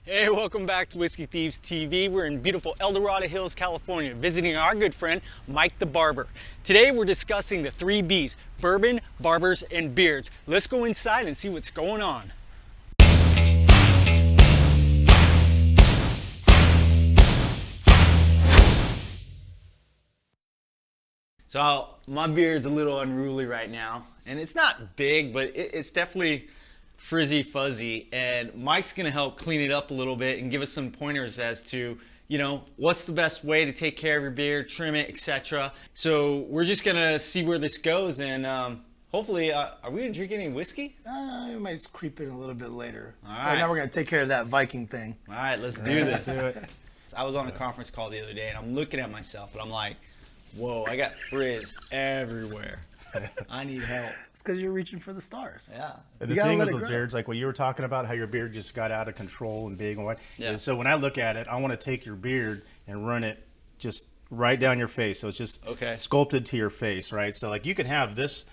Hey, welcome back to Whiskey Thieves TV. We're in beautiful El Dorado Hills, California, visiting our good friend, Mike the Barber. Today we're discussing the 3 Bs, bourbon, barbers, and beards. Let's go inside and see what's going on. So my beard's a little unruly right now, and it's not big, but it's definitely frizzy fuzzy, and Mike's gonna help clean it up a little bit and give us some pointers as to, you know, what's the best way to take care of your beard, trim it, etc. So we're just gonna see where this goes, and hopefully, are we gonna drink any whiskey? We might creep in a little bit later. All right. Now we're gonna take care of that Viking thing. All right, let's do this. Do it. I was on a conference call the other day, and I'm looking at myself, and I'm like, whoa, I got frizz everywhere. I need help. It's because you're reaching for the stars. Yeah. And the thing is with beards, like what you were talking about, how your beard just got out of control and big and what. Yeah. So when I look at it, I want to take your beard and run it just right down your face. So it's just sculpted to your face, right? So like you can have this,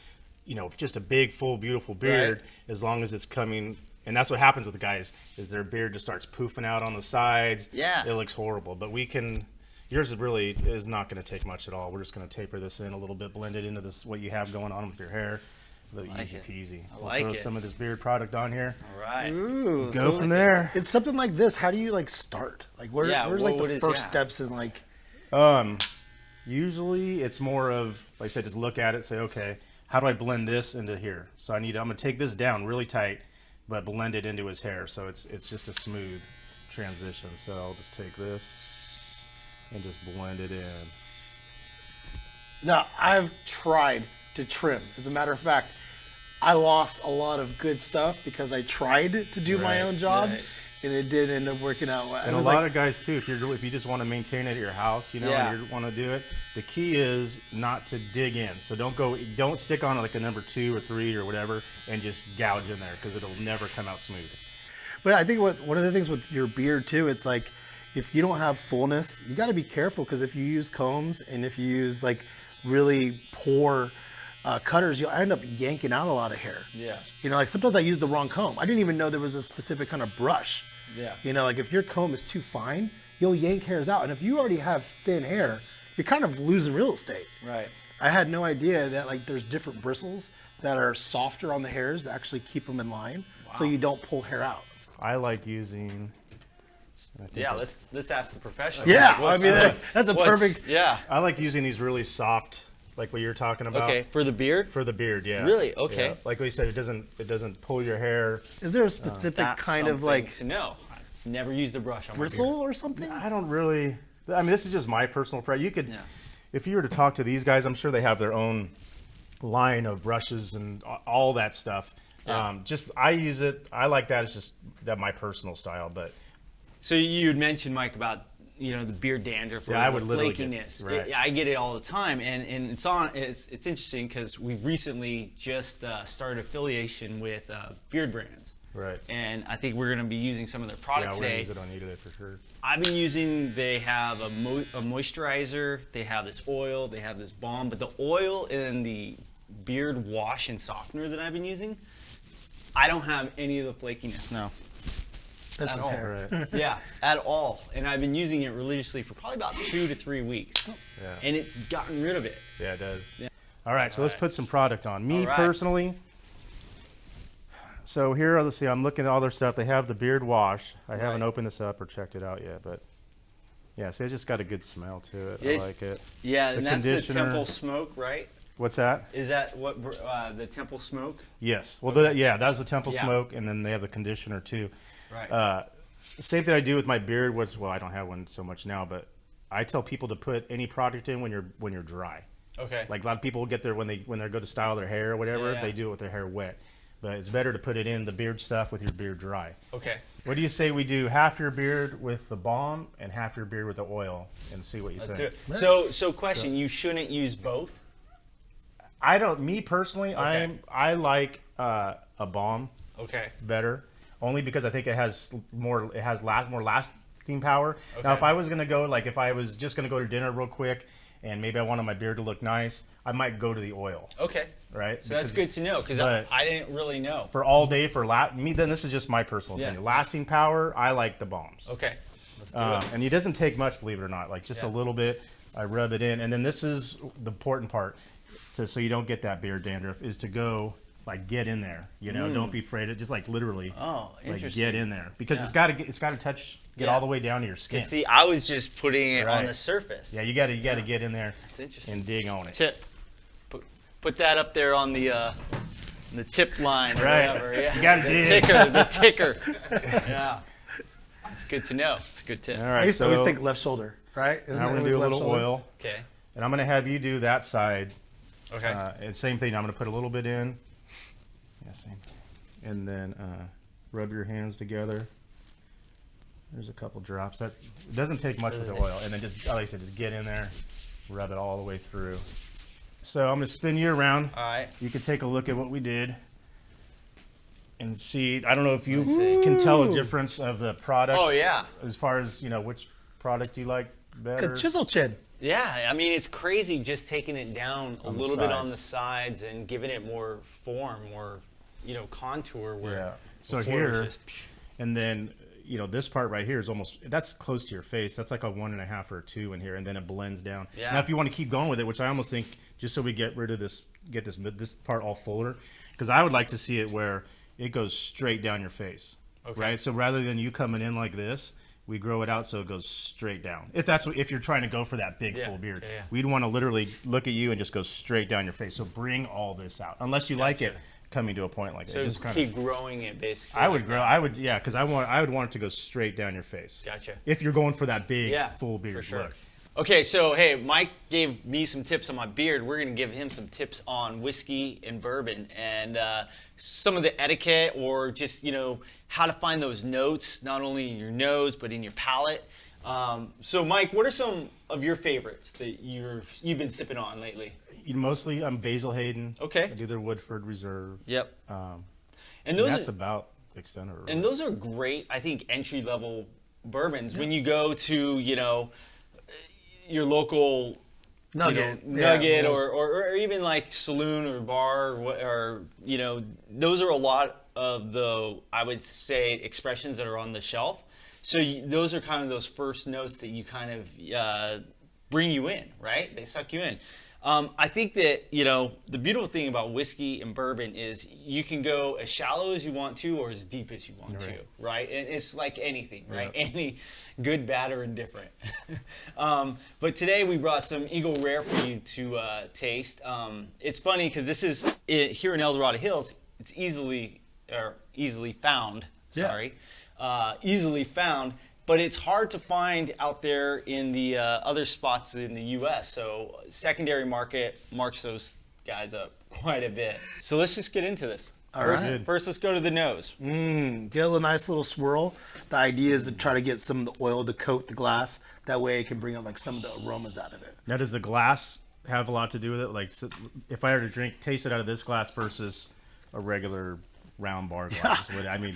you know, just a big, full, beautiful beard as long as it's coming. And that's what happens with the guys is their beard just starts poofing out on the sides. Yeah. It looks horrible. But we can... Yours really is not going to take much at all. We're just going to taper this in a little bit, blend it into this what you have going on with your hair. A little easy peasy. We'll throw some of this beard product on here. All right. Ooh, go from there. It's something like this. How do you like start? Like where's like the first steps in like? Usually it's more of like I said, just look at it, say, okay, how do I blend this into here? So I'm going to take this down really tight, but blend it into his hair, so it's just a smooth transition. So I'll just take this and just blend it in. Now, I've tried to trim. As a matter of fact, I lost a lot of good stuff because I tried to do my own job, and it did end up working out. And a lot of guys too, if you just want to maintain it at your house, you know, and you want to do it, the key is not to dig in. So don't stick on like a number 2 or 3 or whatever, and just gouge in there because it'll never come out smooth. But I think one of the things with your beard too, it's like, if you don't have fullness, you got to be careful because if you use combs and if you use like really poor cutters, you'll end up yanking out a lot of hair. Yeah. You know, like sometimes I use the wrong comb. I didn't even know there was a specific kind of brush. Yeah. You know, like if your comb is too fine, you'll yank hairs out. And if you already have thin hair, you're kind of losing real estate. Right. I had no idea that like there's different bristles that are softer on the hairs that actually keep them in line so you don't pull hair out. I like using... Yeah, let's ask the professional. Yeah, I mean that's a perfect. Yeah, I like using these really soft, like what you're talking about. Okay, for the beard. For the beard, yeah. Really? Okay. Yeah. Like we said, it doesn't pull your hair. Is there a specific kind of like to know? I've never used a brush on bristle my beard. or something? I don't really. I mean, this is just my personal preference. You could, if you were to talk to these guys, I'm sure they have their own line of brushes and all that stuff. Yeah. I use it. I like that. It's just my personal style, but. So you had mentioned, Mike, about the beard dandruff or the flakiness. I get it all the time, and it's interesting because we've recently just started affiliation with beard brands. Right. And I think we're going to be using some of their product today. Yeah, we're going to use it on for sure. I've been using. They have a moisturizer. They have this oil. They have this balm. But the oil and the beard wash and softener that I've been using, I don't have any of the flakiness. No. This is hair. Right. Yeah, at all. And I've been using it religiously for probably about 2 to 3 weeks. Yeah. And it's gotten rid of it. Yeah, it does. Yeah. All right, so let's put some product on. Me personally, so here, let's see, I'm looking at all their stuff. They have the beard wash. I haven't opened this up or checked it out yet, but yeah, see, it's just got a good smell to it. I like it. Yeah, and that's the Temple Smoke, right? What's that? Is that what the Temple Smoke? Yes. Well, that's the Temple Smoke, and then they have the conditioner too. Right. Same thing I do with my beard. Well, I don't have one so much now, but I tell people to put any product in when you're dry. Okay. Like a lot of people get there when they go to style their hair or whatever, they do it with their hair wet. But it's better to put it in the beard stuff with your beard dry. Okay. What do you say we do half your beard with the balm and half your beard with the oil and see what you think? So question, you shouldn't use both? I don't. Me personally, I like a balm. Better. Only because I think it has more lasting power. Now, if I was gonna go, like if I was just gonna go to dinner real quick and maybe I wanted my beard to look nice, I might go to the oil. Okay. Right? So that's good to know, because I didn't really know. For all day, then this is just my personal opinion. Lasting power, I like the balms. Okay. Let's do it. And it doesn't take much, believe it or not. Like just a little bit, I rub it in. And then this is the important part, so you don't get that beard dandruff, is to go, like, get in there. You know, don't be afraid of just, like, literally, like, get in there. Because it's got to touch, get all the way down to your skin. See, I was just putting it on the surface. Yeah, you got to get in there. That's interesting. And dig on it. Tip. Put that up there on the tip line or whatever. Yeah. You got to dig. The ticker. Yeah. It's good to know. It's a good tip. All right. I used to always think left shoulder, right? Now we're going to do a little oil. Okay. And I'm going to have you do that side. Okay. And same thing. I'm going to put a little bit in. Yeah, same. And then rub your hands together. There's a couple drops. It doesn't take much with the oil. And then just, like I said, just get in there, rub it all the way through. So I'm going to spin you around. All right. You can take a look at what we did and see. I don't know if you can tell a difference of the product. Oh, yeah. As far as, which product you like better. Good chisel chin. Yeah, I mean, it's crazy just taking it down a little bit on the sides and giving it more form, more, contour. Where So here, and then, this part right here is that's close to your face. That's like a 1.5 or a 2 in here, and then it blends down. Yeah. Now, if you want to keep going with it, which I almost think, just so we get rid of this, get this part all fuller, because I would like to see it where it goes straight down your face. Okay. Right? So rather than you coming in like this, we grow it out so it goes straight down. If you're trying to go for that big full beard, we'd want to literally look at you and just go straight down your face. So bring all this out, unless you like it coming to a point like that. So just keep growing it, basically. I would because I would want it to go straight down your face. Gotcha. If you're going for that big full beard look. Okay, so hey, Mike gave me some tips on my beard. We're gonna give him some tips on whiskey and bourbon and some of the etiquette, or just how to find those notes, not only in your nose but in your palate. So Mike, what are some of your favorites that you've been sipping on lately? Mostly I'm Basil Hayden. Okay. I do their Woodford Reserve. Yep. And that's about the extent of it. And those are great, I think, entry level bourbons when you go to your local Nugget or even like saloon or bar or those are a lot of the, I would say, expressions that are on the shelf. So those are kind of those first notes that you kind of bring you in, right? They suck you in. I think that, the beautiful thing about whiskey and bourbon is you can go as shallow as you want to or as deep as you want to, right? And it's like anything, right? Yeah. Any good, bad, or indifferent. But today we brought some Eagle Rare for you to taste. It's funny because this is, here in El Dorado Hills, it's easily found, easily found. But it's hard to find out there in the other spots in the U.S. So secondary market marks those guys up quite a bit. So let's just get into this. First, let's go to the nose. Get a nice little swirl. The idea is to try to get some of the oil to coat the glass. That way it can bring out like some of the aromas out of it. Now, does the glass have a lot to do with it? Like, so if I were to taste it out of this glass versus a regular round bar glass. I mean,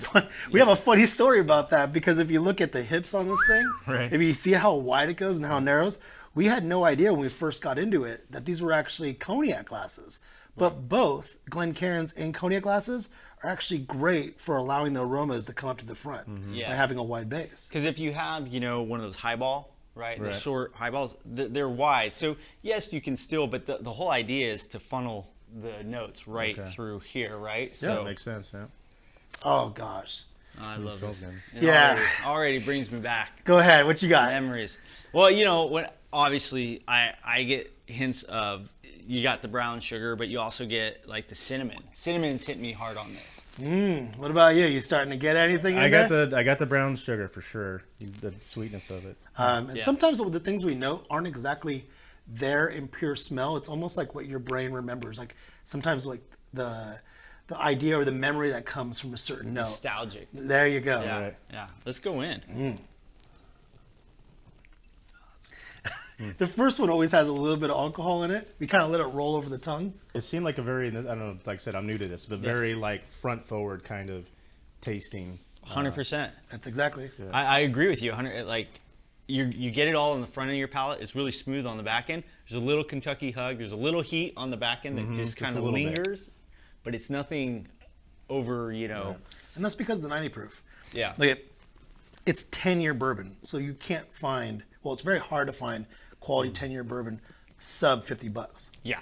we have a funny story about that, because if you look at the hips on this thing, right, if you see how wide it goes and how it narrows, we had no idea when we first got into it that these were actually cognac glasses. But both Glencairns and cognac glasses are actually great for allowing the aromas to come up to the front by having a wide base. Because if you have, one of those highball, right, the short highballs, they're wide. So yes, you can still, but the whole idea is to funnel the notes through here, right? Yeah, so, that makes sense. Yeah. Oh gosh, I love this. Yeah, already brings me back. Go ahead. What you got? Memories. Well, when obviously I get hints of, you got the brown sugar, but you also get like the cinnamon. Cinnamon's hitting me hard on this. What about you? You starting to get anything? I got the brown sugar for sure. The sweetness of it. And sometimes the things we note aren't exactly there in pure smell. It's almost like what your brain remembers. Like sometimes like the idea or the memory that comes from a certain note. Nostalgic. There you go. Yeah. Yeah. Let's go in. The first one always has a little bit of alcohol in it. We kind of let it roll over the tongue. It seemed like a very, I don't know, like I said, I'm new to this, but very like front forward kind of tasting. 100%. That's exactly. Yeah. I agree with you. 100. Like, you get it all in the front of your palate. It's really smooth on the back end. There's a little Kentucky hug. There's a little heat on the back end that just kind of lingers, but it's nothing over, you know. Yeah. And that's because of the 90 proof. Yeah. Like it's 10-year bourbon, so you can't find, well, it's very hard to find quality 10-year bourbon sub $50. Yeah.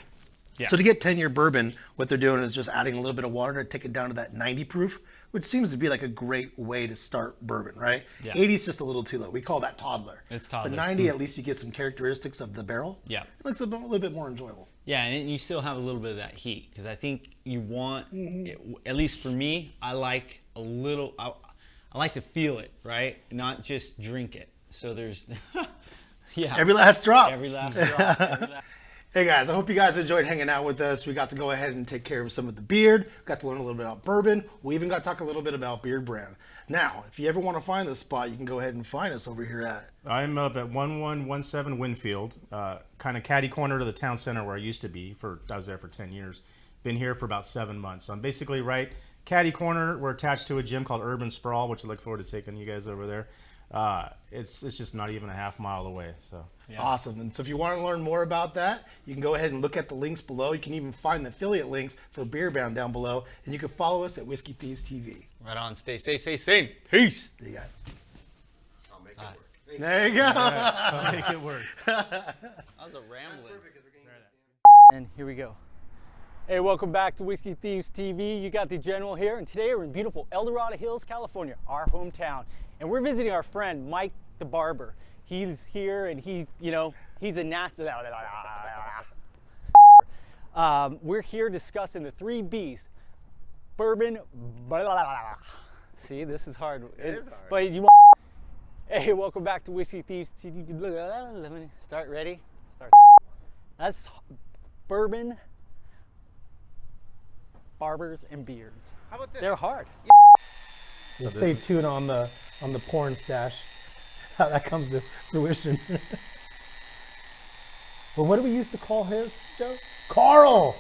Yeah. So to get 10-year bourbon, what they're doing is just adding a little bit of water to take it down to that 90 proof, which seems to be like a great way to start bourbon, right? Yeah. 80 is just a little too low. We call that toddler. It's toddler. But 90, at least you get some characteristics of the barrel. Yeah. It looks a little bit more enjoyable. Yeah, and you still have a little bit of that heat, because I think you want, at least for me, I like a little, I like to feel it, right? Not just drink it. So there's, yeah. Every last drop. Every last drop. Hey guys, I hope you guys enjoyed hanging out with us. We got to go ahead and take care of some of the beard. Got to learn a little bit about bourbon. We even got to talk a little bit about Beard Brand. Now, if you ever want to find this spot, you can go ahead and find us over here at... I'm up at 1117 Windfield, kind of catty corner to the town center where I used to be. I was there for 10 years. Been here for about 7 months. So I'm basically right catty corner. We're attached to a gym called Urban Sprawl, which I look forward to taking you guys over there. It's just not even a half mile away. So yeah. Awesome. And so if you want to learn more about that, you can go ahead and look at the links below. You can even find the affiliate links for Beard Brand down below, and you can follow us at Whiskey Thieves TV. Right on. Stay safe, stay sane. Peace. See you guys. I'll make it work. Thanks. There you go. I'll make it work. That was a rambling. And here we go. Hey, welcome back to Whiskey Thieves TV. You got the General here, and today we're in beautiful El Dorado Hills, California, our hometown. And we're visiting our friend, Mike the Barber. He's here, and he's a natural. We're here discussing the 3 B's. Bourbon. See, this is hard. It is hard. But hey, welcome back to Whiskey Thieves TV. Let me start. Ready? Start. That's bourbon, barbers, and beards. How about this? They're hard. So stay tuned on the porn stash, how that comes to fruition. Well, what do we used to call his, Joe? Carl!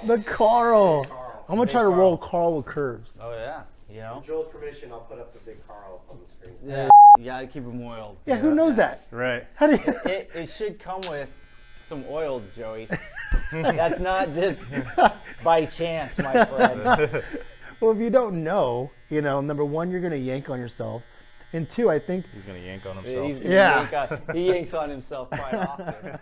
The Carl. I'm going to try to roll Carl with curves. Oh, yeah. You know? With Joel's permission, I'll put up the big Carl on the screen. Yeah. You got to keep them oiled. Yeah, who knows that? Right. How do you... It should come with some oil, Joey. That's not just by chance, my friend. Well, if you don't know, number one, you're going to yank on yourself. And two, I think... He's going to yank on himself. Yeah. He yanks on himself quite often.